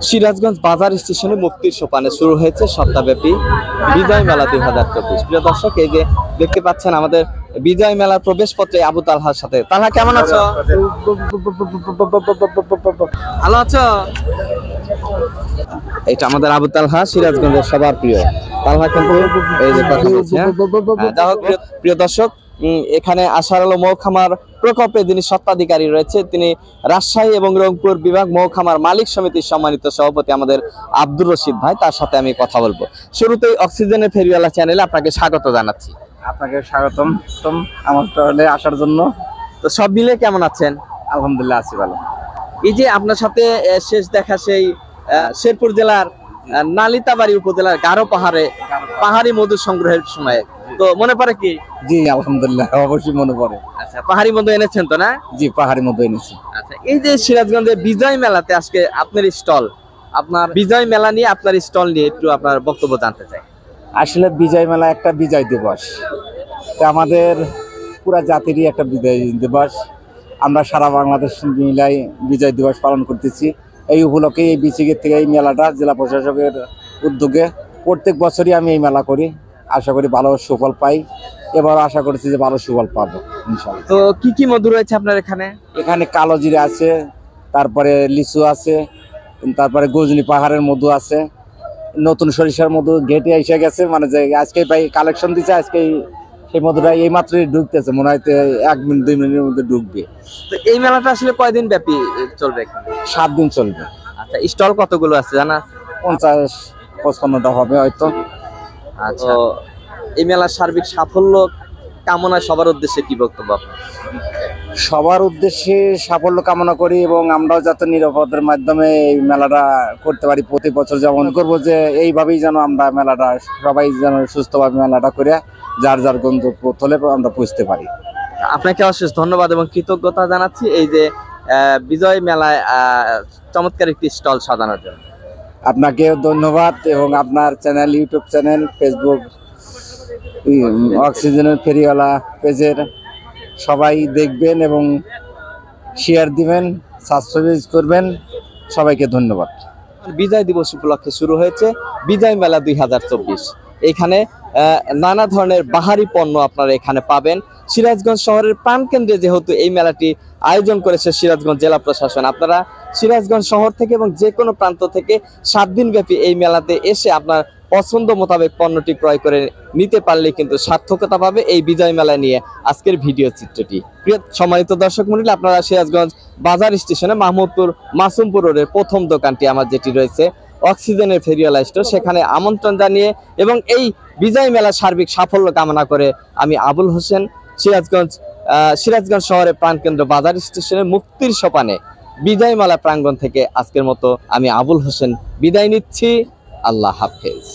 সিরাজগঞ্জ বাজার স্টেশনে মুক্তির সোপানে শুরু হয়েছে সপ্তাহব্যাপী বিজয় মেলা 2024। প্রিয় দর্শক, এই যে দেখতে পাচ্ছেন আমাদের বিজয় মেলার প্রবেশ পত্রে আবু তালহার সাথে। তালহা, কেমন আছো? ভালো আছো? এটা আমাদের আবু তালহা, সিরাজগঞ্জের সবার প্রিয় তালহা, কিন্তু এই যে কথা বলছে। যাই হোক প্রিয় দর্শক, এখানে আশার আলো মহকুমার প্রকল্পে যিনি স্বত্বাধিকারী রয়েছে, তিনি রাজশাহী এবং রংপুর বিভাগ মহকুমার মালিক সমিতির সম্মানিত সভাপতি আমাদের আব্দুর রশিদ ভাই, তার সাথে আমি কথা বলবো। শুরুতেই অক্সিজেনের ফেরিওয়ালা চ্যানেলে আপনাকে স্বাগত জানাচ্ছি। আপনাকে স্বাগতম আমার টহলে আসার জন্য। তো সব মিলে কেমন আছেন? আলহামদুলিল্লাহ আছি ভালো। এই যে আপনার সাথে শেষ দেখা সেই শেরপুর জেলার নালিতাবাড়ি উপজেলার গারো পাহাড়ে পাহাড়ি মধু সংগ্রহের সময়, তো মনে পড়ে কি? জি আলহামদুলিল্লাহ, অবশ্যই মনে পড়ে। আচ্ছা, পাহাড়ি মধু এনেছেন তো না? জি পাহাড়ি মধু এনেছি। আচ্ছা, এই যে সিরাজগঞ্জের বিজয় মেলাতে আজকে আপনার স্টল, আপনার বিজয় মেলা নিয়ে আপনার স্টল নিয়ে একটু আপনার বক্তব্য জানতে চাই। আসলে বিজয় মেলা একটা বিজয় দিবস, তা আমাদের পুরা জাতিরই একটা বিজয় দিবস। আমরা সারা বাংলাদেশ মিলাই বিজয় দিবস পালন করতেছি। এই উপলক্ষে এই বিসিকের থেকে এই মেলাটা জেলা প্রশাসকের উদ্যোগে প্রত্যেক বছরই আমি এই মেলা করি। আশা করি ভালো সুফল পাই, এবার আশা করছি যে ভালো সুফল পাবো ইনশাআল্লাহ। তো কি কি মধু রয়েছে আপনার এখানে? এখানে কালো জিরা আছে, তারপরে লিচু আছে, তারপরে গজনি পাহাড়ের মধু আছে, নতুন সরিষার মধু ঘেটে এসে গেছে, মানে যে আজকে ভাই কালেকশন দিচ্ছে, আজকে সেই মধুটা এই মাত্রই ঢুকতেছে, মনে হয় 1 মিনিট 2 মিনিটের মধ্যে ঢুকবে। তো এই মেলাটা আসলে কয়দিন ব্যাপী চলবে এখানে? 7 দিন চলবে। আচ্ছা, স্টল কতগুলো আছে জানা আছে? 50-55টা হবে হয়তো। আচ্ছা, এই মেলার সার্বিক সাফল্য কামনায় সবার উদ্দেশ্যে কি বক্তব্য আপনার? সবার উদ্দেশ্যে সাফল্য কামনা করি এবং আমরাও যাতে নিরাপদের মাধ্যমে এই মেলাটা করতে পারি। প্রতি বছর যেমন করবো, যে এইভাবেই যেন আমরা মেলাটা সবাই যেন সুস্থভাবে মেলাটা করে যার যার গন্তব্যস্থলে আমরা পৌঁছতে পারি। আপনাকে অশেষ ধন্যবাদ এবং কৃতজ্ঞতা জানাচ্ছি এই যে বিজয় মেলায় চমৎকার একটি স্টল সাজানোর জন্য। আপনাকেও ধন্যবাদ এবং আপনার চ্যানেল, ইউটিউব চ্যানেল, ফেসবুক অক্সিজেনের ফেরিওয়ালা পেজের সবাই দেখবেন এবং শেয়ার দিবেন, সাবস্ক্রাইব করবেন। সবাইকে ধন্যবাদ। বিজয় দিবস উপলক্ষে শুরু হয়েছে বিজয় মেলা 2024। এখানে নানা ধরনের বাহারি পণ্য আপনারা এখানে পাবেন। সিরাজগঞ্জ শহরের প্রাণকেন্দ্রে যেহেতু এই মেলাটি আয়োজন করেছে সিরাজগঞ্জ জেলা প্রশাসন, আপনারা সিরাজগঞ্জ শহর থেকে এবং যে কোনো প্রান্ত থেকে 7 দিন ব্যাপী এই মেলাতে এসে আপনার পছন্দ মোতাবেক পণ্যটি ক্রয় করে নিতে পারলে কিন্তু সার্থকতা পাবে এই বিজয় মেলা নিয়ে আজকের ভিডিও চিত্রটি। প্রিয় সম্মানিত দর্শক মণ্ডলী, আপনারা সিরাজগঞ্জ বাজার স্টেশনে মাহমুদপুর মাসুমপুর রোডের প্রথম দোকানটি আমার যেটি রয়েছে অক্সিজেনের ফেরিওয়ালা স্টোর, সেখানে আমন্ত্রণ জানিয়ে এবং এই বিজয় মেলার সার্বিক সাফল্য কামনা করে আমি আবুল হোসেন সিরাজগঞ্জ শহরের প্রাণকেন্দ্র বাজার স্টেশনে মুক্তির সোপানে বিজয় মেলা প্রাঙ্গণ থেকে আজকের মতো আমি আবুল হোসেন বিদায় নিচ্ছি। আল্লাহ হাফেজ।